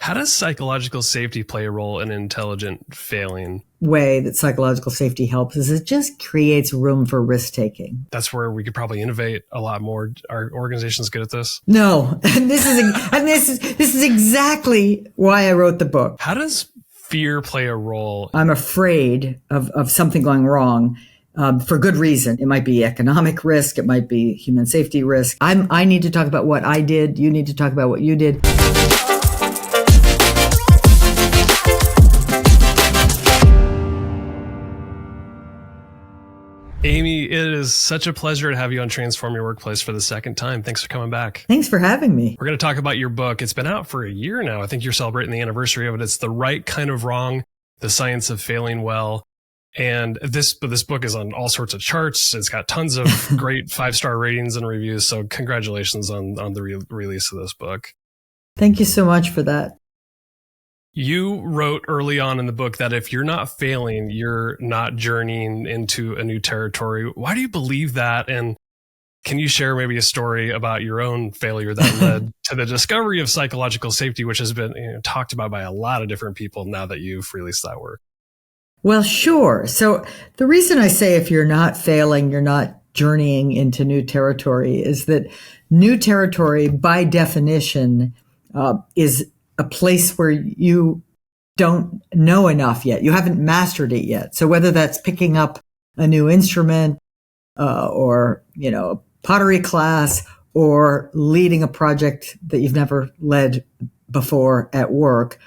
How does psychological safety play a role in intelligent failing? Way that psychological safety helps is it just creates room for risk taking. That's where we could probably innovate a lot more. Are organizations good at this? No, and this is exactly why I wrote the book. How does fear play a role? I'm afraid of something going wrong. For good reason. It might be economic risk. It might be human safety risk. I need to talk about what I did. You need to talk about what you did. Amy, it is such a pleasure to have you on Transform Your Workplace for the second time. Thanks for coming back. Thanks for having me. We're going to talk about your book. It's been out for a year now. I think you're celebrating the anniversary of it. It's The Right Kind of Wrong, The Science of Failing Well. And this book is on all sorts of charts. It's got tons of great 5-star ratings and reviews. So congratulations on the release of this book. Thank you so much for that. You wrote early on in the book that if you're not failing, you're not journeying into a new territory. Why do you believe that? And can you share maybe a story about your own failure that led to the discovery of psychological safety, which has been talked about by a lot of different people now that you've released that work? Well, sure. So the reason I say if you're not failing, you're not journeying into new territory is that new territory, by definition, is a place where you don't know enough yet. You haven't mastered it yet. So whether that's picking up a new instrument or, a pottery class or leading a project that you've never led before at work,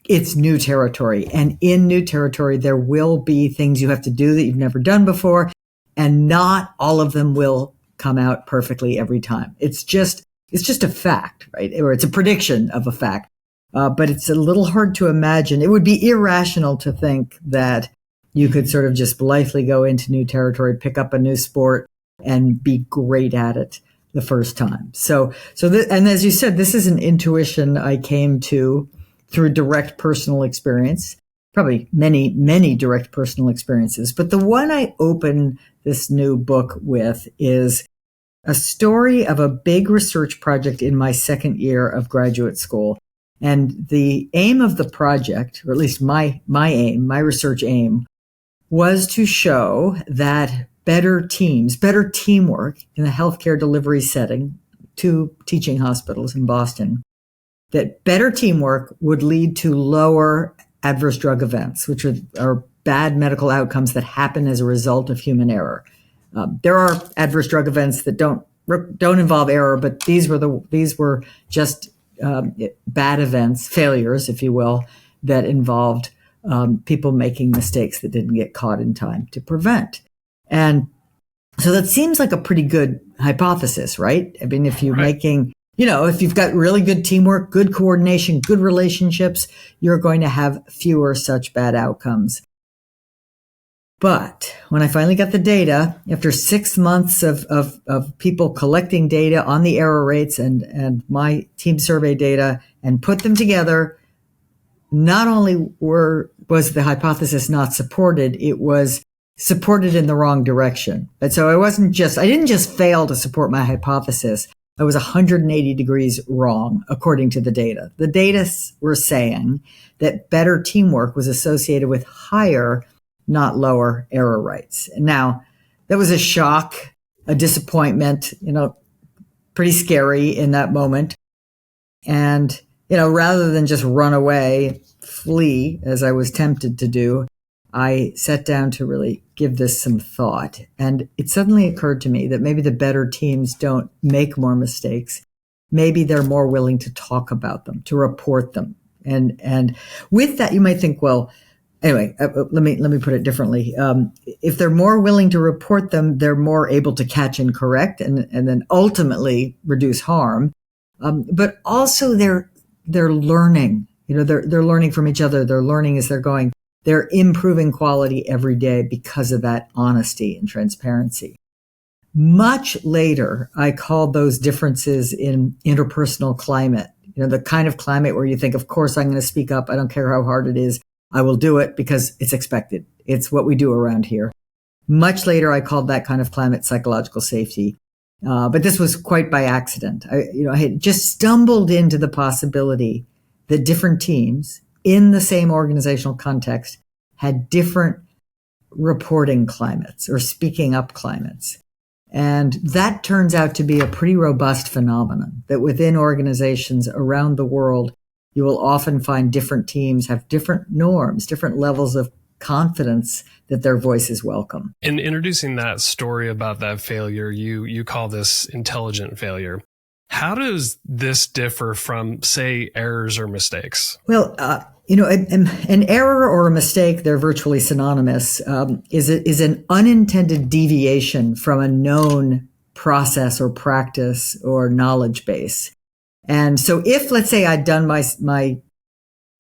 it's new territory. And in new territory, there will be things you have to do that you've never done before. And not all of them will come out perfectly every time. It's just a fact, right? Or it's a prediction of a fact. But it's a little hard to imagine. It would be irrational to think that you could sort of just blithely go into new territory, pick up a new sport, and be great at it the first time. And as you said, this is an intuition I came to through direct personal experience, probably many, many direct personal experiences. But the one I open this new book with is a story of a big research project in my second year of graduate school. And the aim of the project, or at least my research aim, was to show that better teamwork in the healthcare delivery setting, 2 teaching hospitals in Boston, that better teamwork would lead to lower adverse drug events, which are bad medical outcomes that happen as a result of human error. There are adverse drug events that don't involve error, but these were just bad events, failures, if you will, that involved people making mistakes that didn't get caught in time to prevent. And so that seems like a pretty good hypothesis, right? I mean, if you're making, if you've got really good teamwork, good coordination, good relationships, you're going to have fewer such bad outcomes. But when I finally got the data, after 6 months of people collecting data on the error rates and my team survey data and put them together, not only was the hypothesis not supported, it was supported in the wrong direction. And so I didn't just fail to support my hypothesis. I was 180 degrees wrong, according to the data. The data were saying that better teamwork was associated with higher, not lower, error rates. Now, that was a shock, a disappointment, pretty scary in that moment. And, rather than just run away, flee, as I was tempted to do, I sat down to really give this some thought. And it suddenly occurred to me that maybe the better teams don't make more mistakes. Maybe they're more willing to talk about them, to report them. And with that, you might think, well, anyway, let me put it differently. If they're more willing to report them, they're more able to catch and correct and then ultimately reduce harm. But also they're learning. They're learning from each other. They're learning as they're going. They're improving quality every day because of that honesty and transparency. Much later, I called those differences in interpersonal climate, the kind of climate where you think, of course, I'm going to speak up. I don't care how hard it is. I will do it because it's expected. It's what we do around here. Much later, I called that kind of climate psychological safety. But this was quite by accident. I had just stumbled into the possibility that different teams in the same organizational context had different reporting climates or speaking up climates. And that turns out to be a pretty robust phenomenon, that within organizations around the world, you will often find different teams have different norms, different levels of confidence that their voice is welcome. In introducing that story about that failure, you call this intelligent failure. How does this differ from, say, errors or mistakes? Well, an error or a mistake, they're virtually synonymous, is an unintended deviation from a known process or practice or knowledge base. And so if, let's say, I'd done my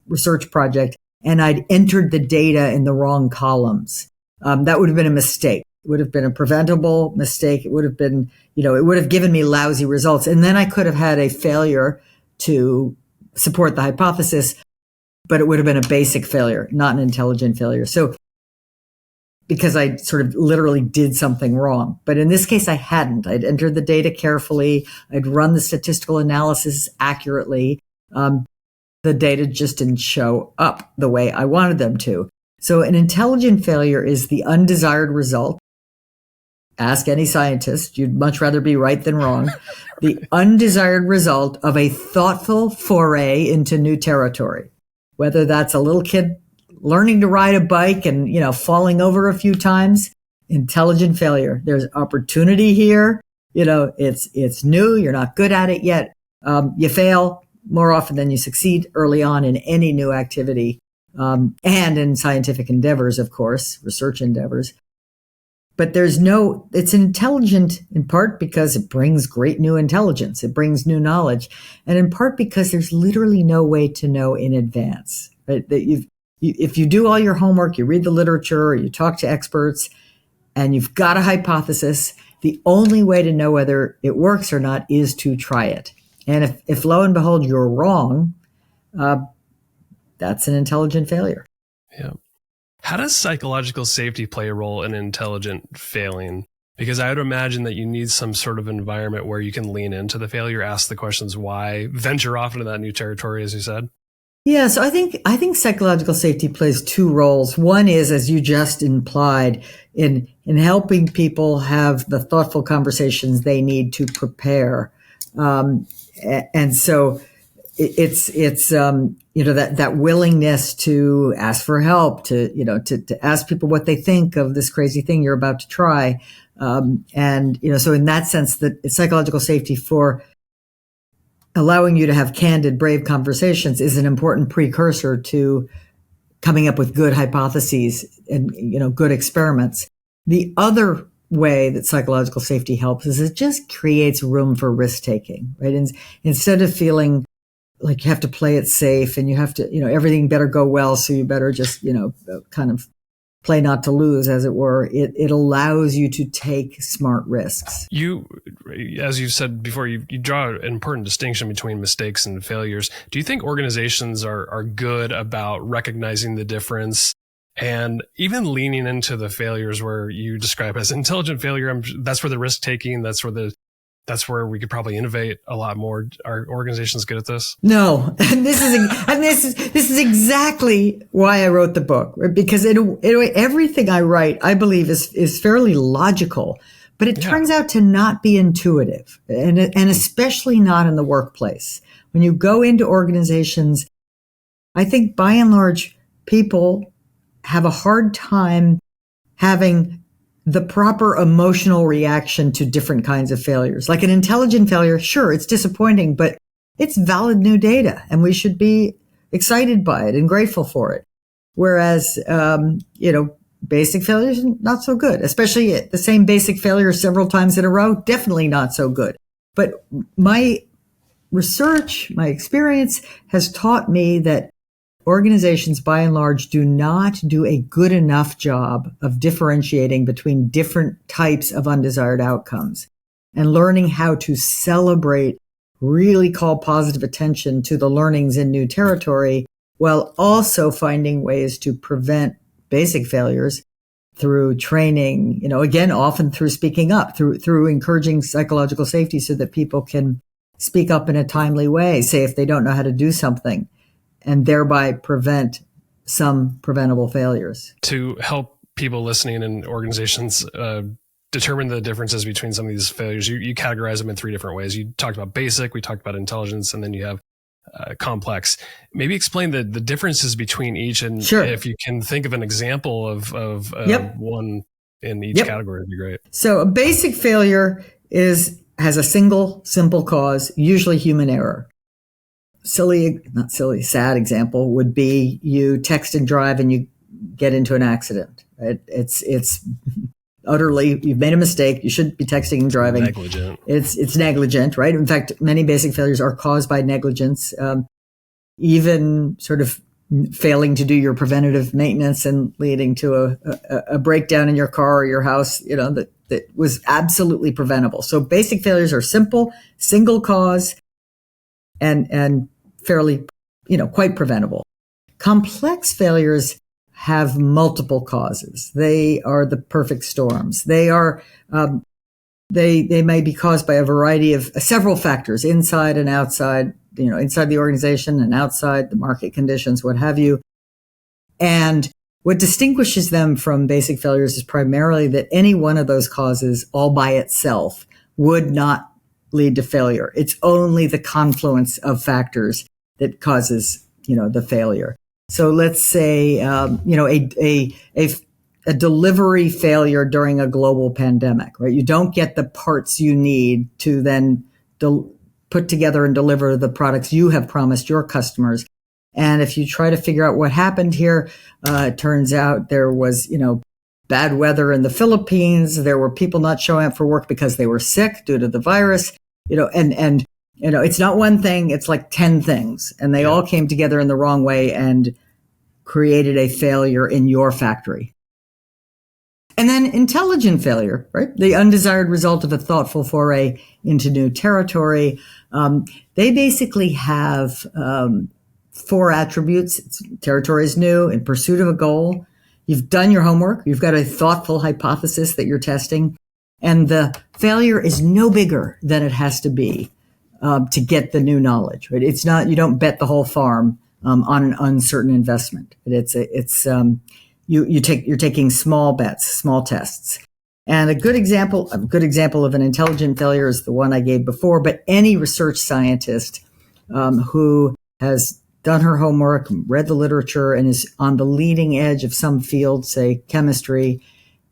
research project and I'd entered the data in the wrong columns, that would have been a mistake. It would have been a preventable mistake. It would have been, it would have given me lousy results. And then I could have had a failure to support the hypothesis, but it would have been a basic failure, not an intelligent failure. So because I sort of literally did something wrong. But in this case, I hadn't. I'd entered the data carefully. I'd run the statistical analysis accurately. The data just didn't show up the way I wanted them to. So an intelligent failure is the undesired result. Ask any scientist. You'd much rather be right than wrong. The undesired result of a thoughtful foray into new territory, whether that's a little kid learning to ride a bike and, falling over a few times. Intelligent failure. There's opportunity here. It's new. You're not good at it yet. You fail more often than you succeed early on in any new activity, and in scientific endeavors, of course, research endeavors. But it's intelligent in part because it brings great new intelligence. It brings new knowledge. And in part because there's literally no way to know in advance, right? That if you do all your homework, you read the literature, or you talk to experts, and you've got a hypothesis, the only way to know whether it works or not is to try it. And if lo and behold, you're wrong, that's an intelligent failure. Yeah. How does psychological safety play a role in intelligent failing? Because I would imagine that you need some sort of environment where you can lean into the failure, ask the questions why, venture off into that new territory, as you said. Yeah, so I think psychological safety plays two roles. One is, as you just implied, in helping people have the thoughtful conversations they need to prepare. And so it's that willingness to ask for help, to ask people what they think of this crazy thing you're about to try. So in that sense, that psychological safety for allowing you to have candid, brave conversations is an important precursor to coming up with good hypotheses and, good experiments. The other way that psychological safety helps is it just creates room for risk taking, right? And instead of feeling like you have to play it safe and you have to, everything better go well. So you better just, kind of play not to lose, as it were. It allows you to take smart risks. You, as you said before, you draw an important distinction between mistakes and failures. Do you think organizations are good about recognizing the difference and even leaning into the failures where you describe as intelligent failure? That's where the risk taking, that's where we could probably innovate a lot more. Are organizations good at this? No, and this is exactly why I wrote the book, right? Because everything I write, I believe, is fairly logical, but it turns out to not be intuitive, and especially not in the workplace. When you go into organizations, I think by and large people have a hard time having the proper emotional reaction to different kinds of failures. Like an intelligent failure, sure, it's disappointing, but it's valid new data and we should be excited by it and grateful for it. Whereas, basic failures, not so good, especially the same basic failure several times in a row, definitely not so good. But my research, my experience has taught me that organizations, by and large, do not do a good enough job of differentiating between different types of undesired outcomes and learning how to celebrate, really call positive attention to the learnings in new territory, while also finding ways to prevent basic failures through training, again, often through speaking up, through encouraging psychological safety so that people can speak up in a timely way, say if they don't know how to do something. and thereby prevent some preventable failures. To help people listening in organizations determine the differences between some of these failures, you categorize them in 3 different ways. You talked about basic, we talked about intelligence, and then you have complex. Maybe explain the differences between each, and if you can think of an example of one in each category, it'd be great. So a basic failure has a single simple cause, usually human error. Sad example would be you text and drive and you get into an accident. Right? It's utterly, you've made a mistake. You shouldn't be texting and driving. Negligent. It's negligent, right? In fact, many basic failures are caused by negligence. Even sort of failing to do your preventative maintenance and leading to a breakdown in your car or your house, that was absolutely preventable. So basic failures are simple, single cause, and fairly, quite preventable. Complex failures have multiple causes. They are the perfect storms. They are, they may be caused by a variety of several factors, inside and outside, inside the organization and outside the market conditions, what have you. And what distinguishes them from basic failures is primarily that any one of those causes all by itself would not lead to failure. It's only the confluence of factors that causes, the failure. So let's say, a delivery failure during a global pandemic, right? You don't get the parts you need to then put together and deliver the products you have promised your customers. And if you try to figure out what happened here, it turns out there was, bad weather in the Philippines. There were people not showing up for work because they were sick due to the virus, and it's not one thing, it's like 10 things. And they all came together in the wrong way and created a failure in your factory. And then intelligent failure, right? The undesired result of a thoughtful foray into new territory. They basically have 4 attributes. Territory is new, in pursuit of a goal. You've done your homework. You've got a thoughtful hypothesis that you're testing. And the failure is no bigger than it has to be to get the new knowledge, right? It's not, you don't bet the whole farm on an uncertain investment. You're taking small bets, small tests. And a good example of an intelligent failure is the one I gave before, but any research scientist who has done her homework, read the literature, and is on the leading edge of some field, say chemistry,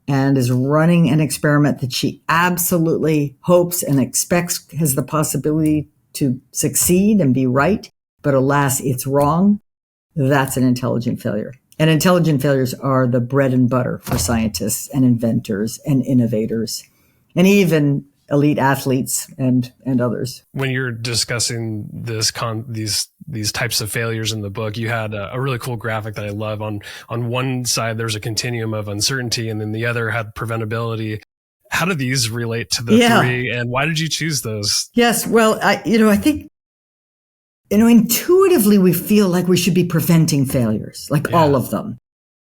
and is running an experiment that she absolutely hopes and expects has the possibility to succeed and be right, but alas, it's wrong, that's an intelligent failure. And intelligent failures are the bread and butter for scientists and inventors and innovators, and even elite athletes and others. When you're discussing these types of failures in the book, you had a really cool graphic that I love. On one side, there's a continuum of uncertainty, and then the other had preventability. How do these relate to the 3, and why did you choose those? Yes, well, I think, intuitively we feel like we should be preventing failures, like all of them.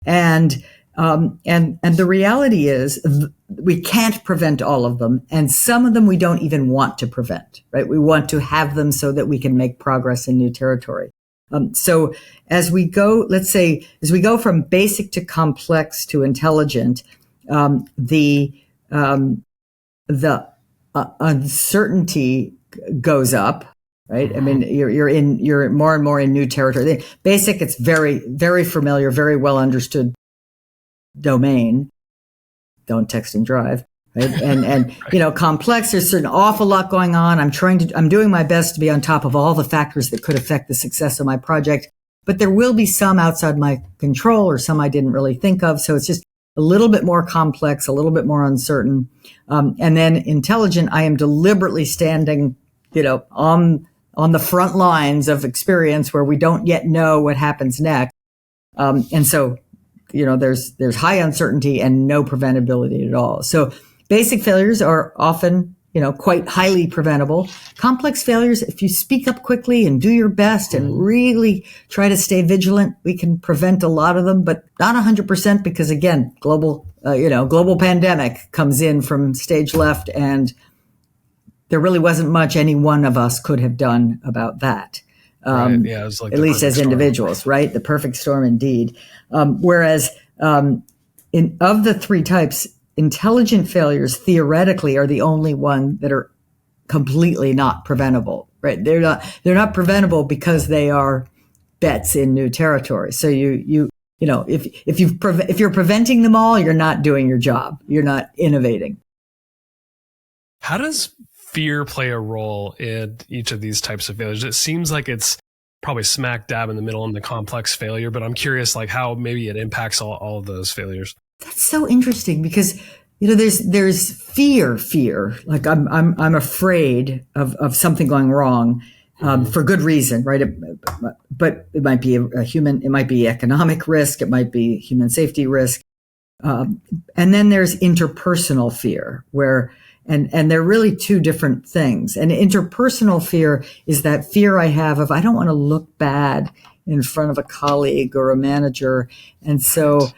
And the reality is we can't prevent all of them. And some of them we don't even want to prevent, right? We want to have them so that we can make progress in new territory. So as we go from basic to complex to intelligent, the uncertainty goes up. Right. I mean, you're more and more in new territory. Basic, it's very, very familiar, very well understood domain. Don't text and drive. Right. And complex, there's an awful lot going on. I'm doing my best to be on top of all the factors that could affect the success of my project, but there will be some outside my control or some I didn't really think of. So it's just a little bit more complex, a little bit more uncertain. And then intelligent, I am deliberately standing, on the front lines of experience where we don't yet know what happens next. And so, there's high uncertainty and no preventability at all. So basic failures are often, quite highly preventable. Complex failures, if you speak up quickly and do your best and really try to stay vigilant, we can prevent a lot of them, but not 100% because again, global pandemic comes in from stage left, and there really wasn't much any one of us could have done about that. Right. Yeah. It was like at the least perfect as storm. individuals, right? The perfect storm indeed. Whereas of the three types, intelligent failures theoretically are the only one that are completely not preventable, right? They're not preventable because they are bets in new territory. So if you're preventing them all, you're not doing your job. You're not innovating. How does fear play a role in each of these types of failures? It seems like it's probably smack dab in the middle in the complex failure, but I'm curious like how maybe it impacts all of those failures. That's so interesting because there's fear. Like I'm afraid of something going wrong. For good reason, right? But it might be it might be economic risk, it might be human safety risk, and then there's interpersonal fear, and they're really two different things. And interpersonal fear is that fear I have of I don't want to look bad in front of a colleague or a manager, and so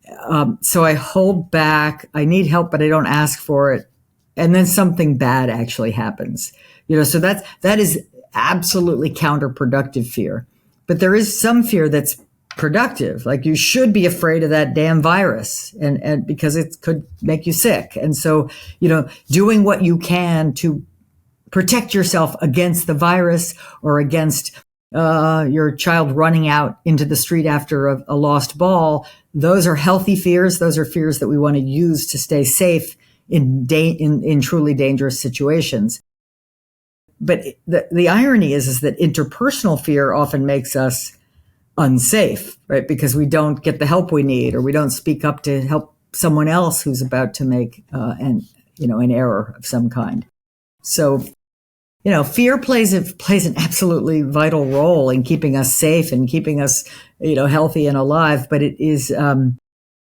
I hold back. I need help, but I don't ask for it, and then something bad actually happens. So that is absolutely counterproductive fear. But there is some fear that's productive. Like you should be afraid of that damn virus and because it could make you sick. And so, doing what you can to protect yourself against the virus or against your child running out into the street after a lost ball, those are healthy fears. Those are fears that we want to use to stay safe in truly dangerous situations. But the irony is that interpersonal fear often makes us unsafe, right? Because we don't get the help we need, or we don't speak up to help someone else who's about to make an error of some kind. So, fear plays an absolutely vital role in keeping us safe and keeping us, healthy and alive. But it is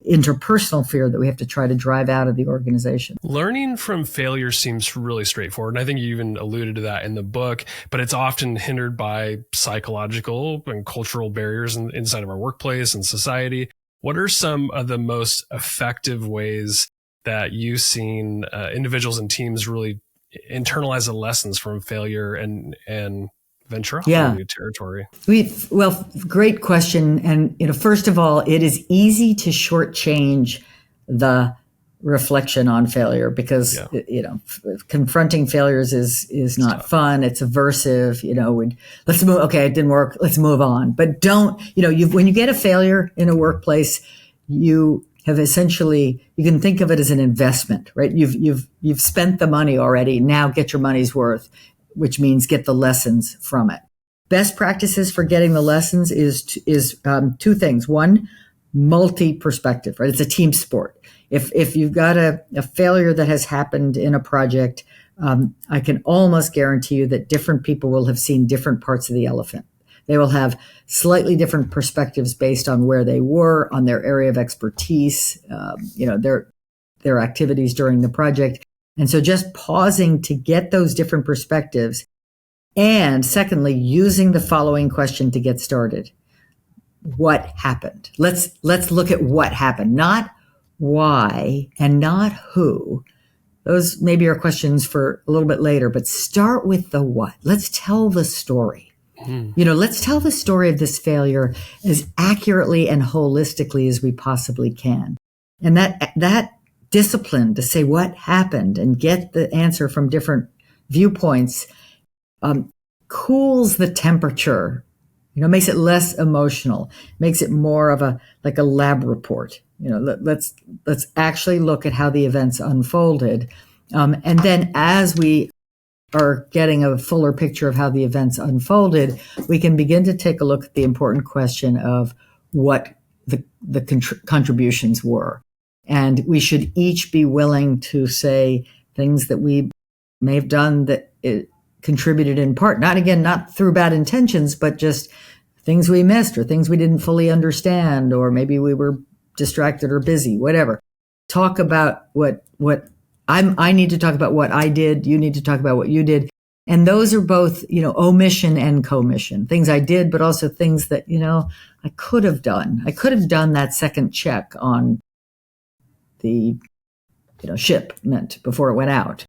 interpersonal fear that we have to try to drive out of the organization. Learning from failure seems really straightforward. And I think you even alluded to that in the book, but it's often hindered by psychological and cultural barriers inside of our workplace and society. What are some of the most effective ways that you've seen individuals and teams really internalize the lessons from failure and venture off into new territory? Great question. And, first of all, it is easy to shortchange the reflection on failure because, confronting failures is not fun. It's aversive. Let's move. Okay, it didn't work. Let's move on. But don't, when you get a failure in a workplace, you have essentially, you can think of it as an investment, right? You've spent the money already. Now get your money's worth, which means get the lessons from it. Best practices for getting the lessons is two things. One, multi-perspective, right? It's a team sport. If you've got a failure that has happened in a project, I can almost guarantee you that different people will have seen different parts of the elephant. They will have slightly different perspectives based on where they were, on their area of expertise, their activities during the project. And so just pausing to get those different perspectives. And secondly, using the following question to get started. What happened? Let's look at what happened, not why and not who. Those maybe are questions for a little bit later, but start with the what. Let's tell the story. Let's tell the story of this failure as accurately and holistically as we possibly can. And that discipline to say what happened and get the answer from different viewpoints cools the temperature, makes it less emotional, makes it more of a lab report. Let's actually look at how the events unfolded. And then as we are getting a fuller picture of how the events unfolded, we can begin to take a look at the important question of what the contributions were. And we should each be willing to say things that we may have done that it contributed in part, not through bad intentions, but just things we missed or things we didn't fully understand, or maybe we were distracted or busy, whatever. Talk about what I need to talk about what I did. You need to talk about what you did. And those are both, omission and commission, things I did, but also things that, I could have done. I could have done that second check on the, shipment before it went out.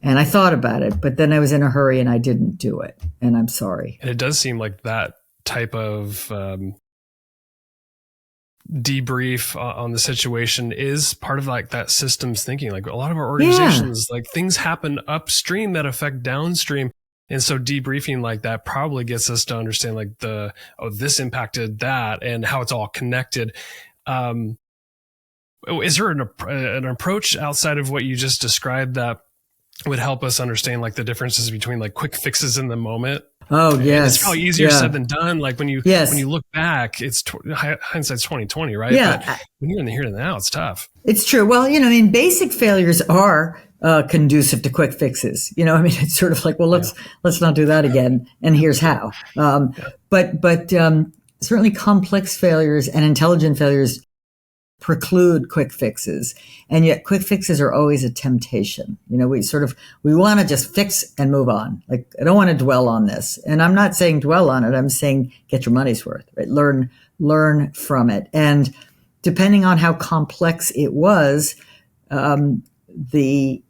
And I thought about it, but then I was in a hurry and I didn't do it. And I'm sorry. And it does seem like that type of debrief on the situation is part of like that systems thinking. Like a lot of our organizations, like things happen upstream that affect downstream. And so debriefing like that probably gets us to understand like this impacted that and how it's all connected. Is there an approach outside of what you just described that would help us understand like the differences between like quick fixes in the moment? Oh, yes. And it's probably easier said than done. Like when you look back, it's hindsight's 2020, right? Yeah. But when you're in the here and the now, it's tough. It's true. Well, I mean, basic failures are conducive to quick fixes. I mean, it's sort of like, well, let's not do that again. And here's how. But certainly complex failures and intelligent failures preclude quick fixes. And yet quick fixes are always a temptation. We want to just fix and move on. Like, I don't want to dwell on this. And I'm not saying dwell on it. I'm saying get your money's worth, right? Learn from it. And depending on how complex it was, the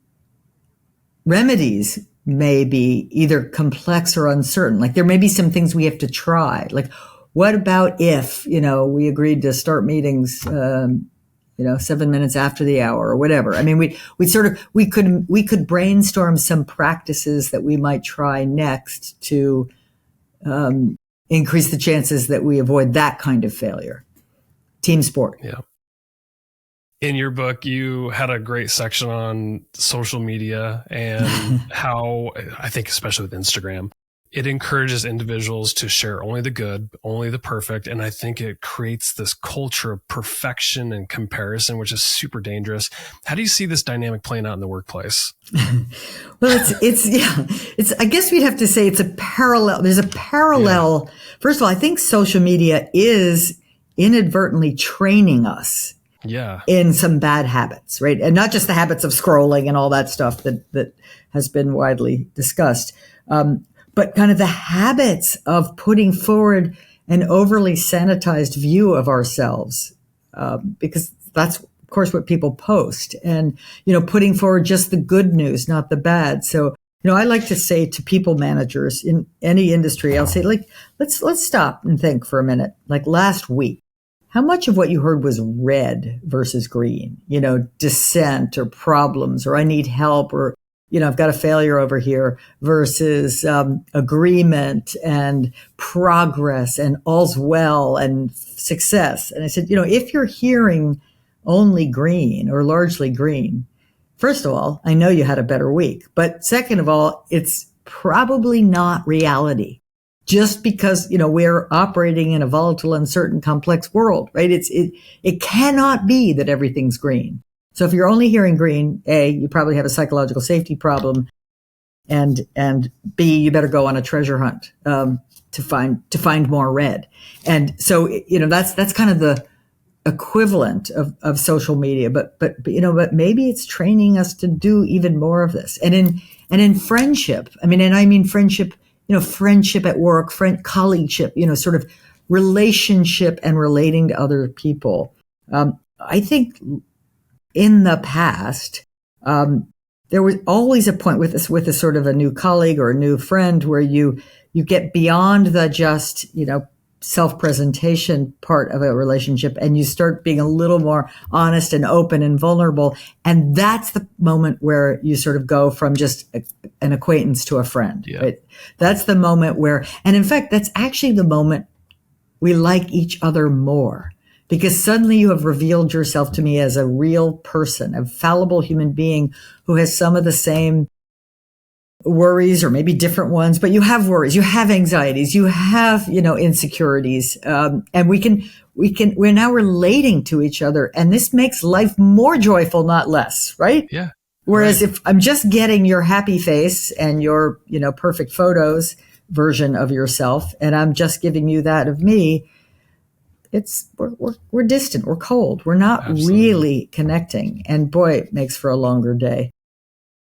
remedies may be either complex or uncertain. Like there may be some things we have to try. Like, what about if, we agreed to start meetings, 7 minutes after the hour or whatever? I mean, we could brainstorm some practices that we might try next to increase the chances that we avoid that kind of failure. Team sport. Yeah. In your book, you had a great section on social media and how, I think, especially with Instagram, it encourages individuals to share only the good, only the perfect. And I think it creates this culture of perfection and comparison, which is super dangerous. How do you see this dynamic playing out in the workplace? Well, I guess we'd have to say it's a parallel. There's a parallel. Yeah. First of all, I think social media is inadvertently training us in some bad habits, right? And not just the habits of scrolling and all that stuff that has been widely discussed. But kind of the habits of putting forward an overly sanitized view of ourselves, because that's, of course, what people post, and, putting forward just the good news, not the bad. So, I like to say to people managers in any industry, I'll say, like, let's stop and think for a minute. Like last week, how much of what you heard was red versus green, dissent or problems, or I need help, or I've got a failure over here, versus agreement and progress and all's well and success. And I said, if you're hearing only green or largely green, first of all, I know you had a better week. But second of all, it's probably not reality. Just because, we're operating in a volatile, uncertain, complex world, right? It cannot be that everything's green. So if you're only hearing green, A, you probably have a psychological safety problem, and B, you better go on a treasure hunt to find more red. And so that's kind of the equivalent of social media. But maybe it's training us to do even more of this. And in friendship, I mean friendship, friendship at work, colleagueship, sort of relationship and relating to other people. I think in the past, there was always a point with a sort of a new colleague or a new friend where you get beyond the just, self-presentation part of a relationship, and you start being a little more honest and open and vulnerable. And that's the moment where you sort of go from just an acquaintance to a friend. Yeah. Right? That's the moment where, and in fact, that's actually the moment we like each other more. Because suddenly you have revealed yourself to me as a real person, a fallible human being who has some of the same worries, or maybe different ones, but you have worries, you have anxieties, you have, insecurities. And we're now relating to each other, and this makes life more joyful, not less, right? Yeah. Whereas if I'm just getting your happy face and your, perfect photos version of yourself, and I'm just giving you that of me, we're distant, we're cold, we're not really connecting, and boy, it makes for a longer day.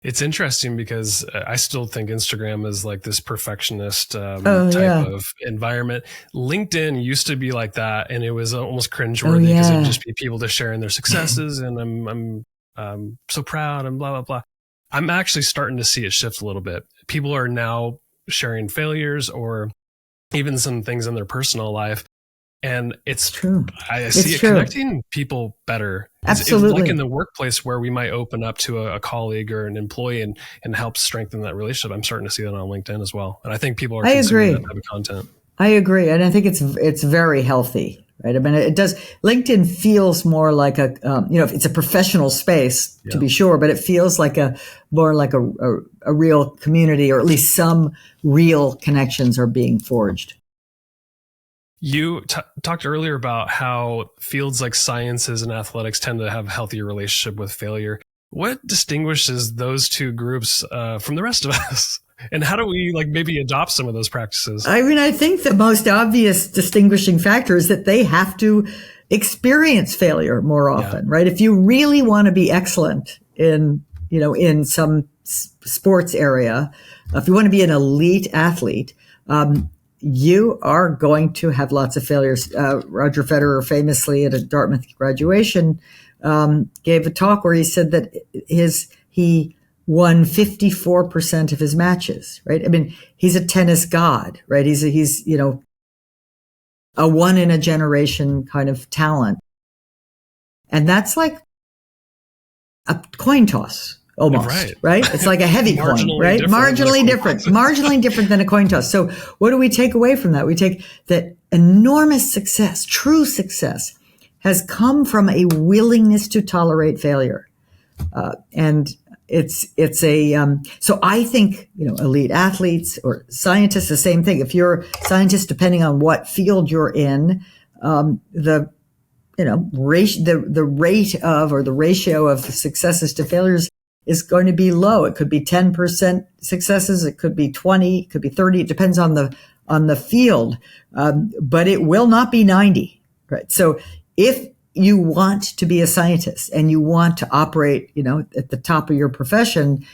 It's interesting because I still think Instagram is like this perfectionist type of environment. LinkedIn used to be like that, and it was almost cringeworthy because it would just be people just sharing their successes, and I'm so proud and blah blah blah. I'm actually starting to see it shift a little bit. People are now sharing failures or even some things in their personal life. And It's true. I see It's it true. connecting people better. It's like in Absolutely. the workplace where we might open up to a colleague or an employee and help strengthen that relationship. I'm starting to see that on LinkedIn as well. And I think people are I consuming that agree. type of content. I agree, and I think it's very healthy, right? I mean, it does. LinkedIn feels more like it's a professional space to Yeah. be sure, but it feels like more like a real community, or at least some real connections are being forged. You talked earlier about how fields like sciences and athletics tend to have a healthier relationship with failure. What distinguishes those two groups from the rest of us? And how do we maybe adopt some of those practices? I mean, I think the most obvious distinguishing factor is that they have to experience failure more Yeah. often, right? If you really want to be excellent in some sports area, if you want to be an elite athlete, you are going to have lots of failures. Roger Federer famously at a Dartmouth graduation gave a talk where he said that he won 54% of his matches, right? I mean, he's a tennis god, right? He's a one in a generation kind of talent. And that's like a coin toss almost, right? It's like a heavy coin, Marginally right? different than a coin toss. Marginally different than a coin toss. So what do we take away from that? We take that enormous success, true success, has come from a willingness to tolerate failure. And so I think, elite athletes or scientists, the same thing. If you're a scientist, depending on what field you're in, the ratio of successes to failures is going to be low. It could be 10% successes. It could be 20, it could be 30. It depends on the field. But it will not be 90, right? So if you want to be a scientist and you want to operate, at the top of your profession,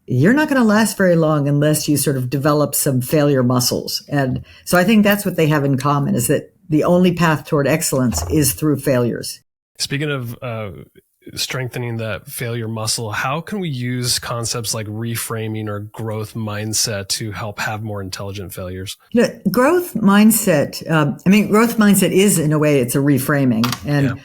you're not going to last very long unless you sort of develop some failure muscles. And so I think that's what they have in common, is that the only path toward excellence is through failures. Speaking of strengthening that failure muscle, how can we use concepts like reframing or growth mindset to help have more intelligent failures? Growth mindset, growth mindset is, in a way, it's a reframing. And,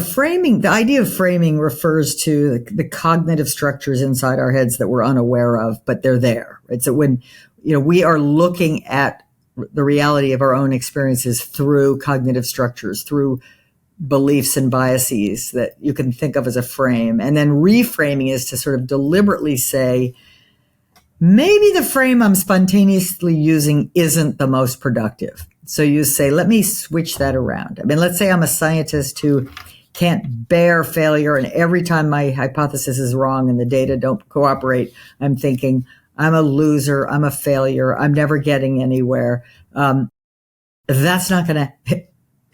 framing, the idea of framing refers to the cognitive structures inside our heads that we're unaware of, but they're there, right? So when, we are looking at the reality of our own experiences through cognitive structures, through beliefs and biases that you can think of as a frame. And then reframing is to sort of deliberately say, maybe the frame I'm spontaneously using isn't the most productive. So you say, let me switch that around. I mean, let's say I'm a scientist who can't bear failure, and every time my hypothesis is wrong and the data don't cooperate, I'm thinking, I'm a loser, I'm a failure, I'm never getting anywhere. That's not going to,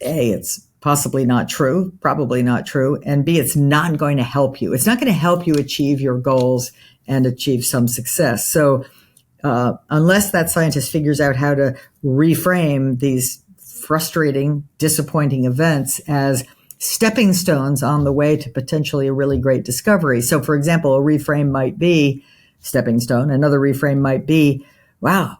A, it's possibly not true, probably not true, and B, it's not going to help you. It's not going to help you achieve your goals and achieve some success. So unless that scientist figures out how to reframe these frustrating, disappointing events as stepping stones on the way to potentially a really great discovery. So, for example, a reframe might be stepping stone. Another reframe might be, wow,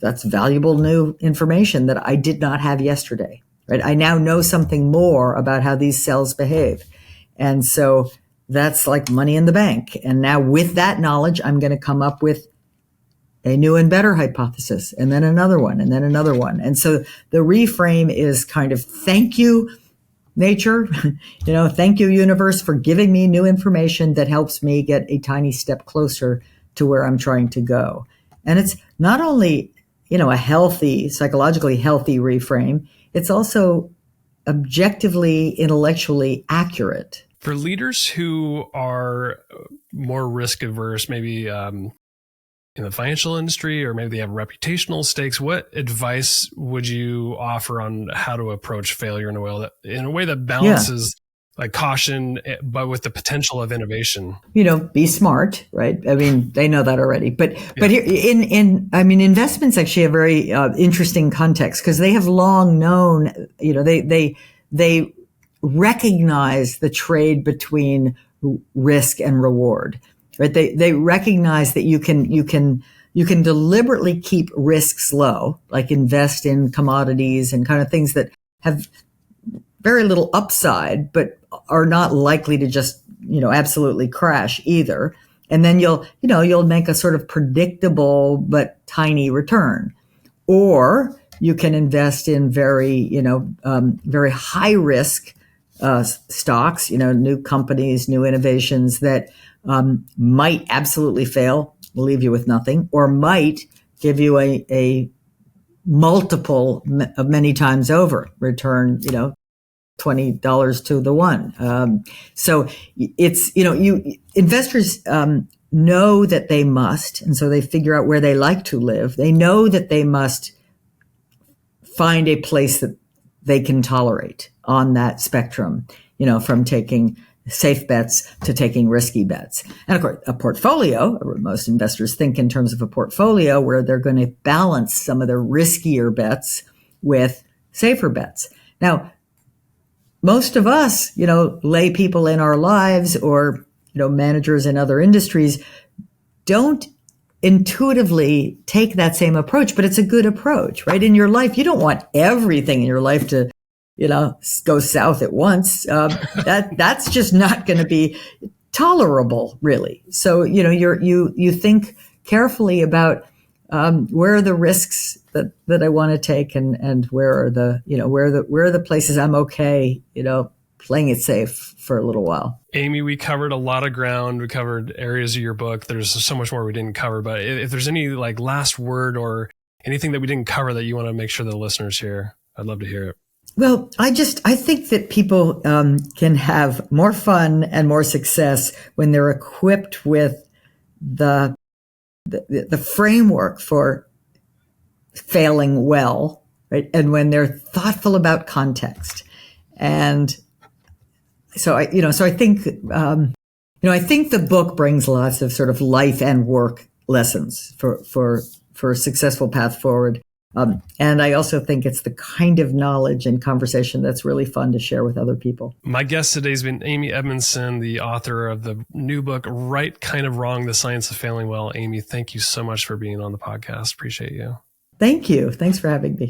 that's valuable new information that I did not have yesterday. Right? I now know something more about how these cells behave. And so that's like money in the bank. And now with that knowledge, I'm going to come up with a new and better hypothesis, and then another one, and then another one. And so the reframe is kind of, thank you, nature, thank you, universe, for giving me new information that helps me get a tiny step closer to where I'm trying to go. And it's not only, a healthy, psychologically healthy reframe, it's also objectively, intellectually accurate. For leaders who are more risk averse, maybe in the financial industry, or maybe they have reputational stakes, what advice would you offer on how to approach failure in a way that balances like caution, but with the potential of innovation? Be smart, right? I mean, they know that already. But here investments actually have very interesting context, because they have long known, they recognize the trade between risk and reward, right? They recognize that you can deliberately keep risks low, like invest in commodities and kind of things that have very little upside, but are not likely to just, absolutely crash either. And then you'll make a sort of predictable but tiny return. Or you can invest in very high risk stocks, new companies, new innovations that might absolutely fail, leave you with nothing, or might give you a multiple of many times over return, $20 to the one. So it's, investors know that they must, and so they figure out where they like to live. They know that they must find a place that they can tolerate on that spectrum, from taking safe bets to taking risky bets. And of course, a portfolio, most investors think in terms of a portfolio where they're going to balance some of the riskier bets with safer bets. Now, most of us, lay people in our lives or, managers in other industries don't intuitively take that same approach, but it's a good approach, right? In your life, you don't want everything in your life to, go south at once. That's just not going to be tolerable, really. So, you think carefully about where are the risks that I want to take, and where are the places I'm okay, playing it safe for a little while. Amy, we covered a lot of ground. We covered areas of your book. There's so much more we didn't cover, but if there's any last word or anything that we didn't cover that you want to make sure the listeners hear, I'd love to hear it. Well, I think that people can have more fun and more success when they're equipped with the framework for failing well, right? And when they're thoughtful about context. And so I think, I think the book brings lots of sort of life and work lessons for a successful path forward. And I also think it's the kind of knowledge and conversation that's really fun to share with other people. My guest today has been Amy Edmondson, the author of the new book, Right Kind of Wrong, The Science of Failing Well. Amy, thank you so much for being on the podcast. Appreciate you. Thank you. Thanks for having me.